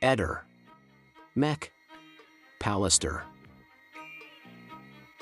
Eder. Mech. Pallister.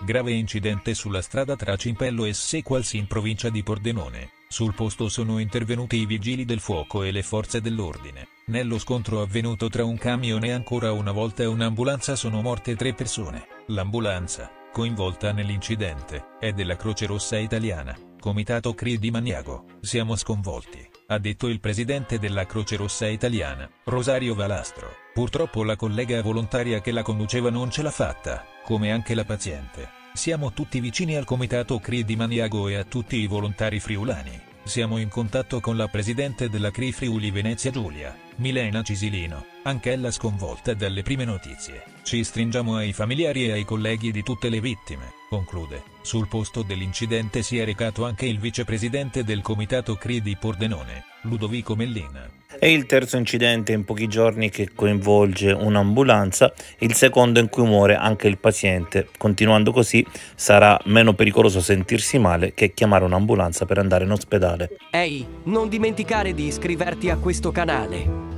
Grave incidente sulla strada tra Cimpello e Sequals in provincia di Pordenone. Sul posto sono intervenuti i vigili del fuoco e le forze dell'ordine. Nello scontro avvenuto tra un camion e ancora una volta un'ambulanza sono morte 3 persone. L'ambulanza, coinvolta nell'incidente, è della Croce Rossa Italiana, Comitato CRI di Maniago. Siamo sconvolti, ha detto il presidente della Croce Rossa Italiana, Rosario Valastro. Purtroppo la collega volontaria che la conduceva non ce l'ha fatta, come anche la paziente. Siamo tutti vicini al Comitato CRI di Maniago e a tutti i volontari friulani. Siamo in contatto con la presidente della CRI Friuli Venezia Giulia, Milena Cisilino, anch'ella sconvolta dalle prime notizie. Ci stringiamo ai familiari e ai colleghi di tutte le vittime, conclude. Sul posto dell'incidente si è recato anche il vicepresidente del Comitato CRI di Pordenone, Ludovico Mellina. È il terzo incidente in pochi giorni che coinvolge un'ambulanza, il secondo in cui muore anche il paziente. Continuando così sarà meno pericoloso sentirsi male che chiamare un'ambulanza per andare in ospedale. Ehi, non dimenticare di iscriverti a questo canale.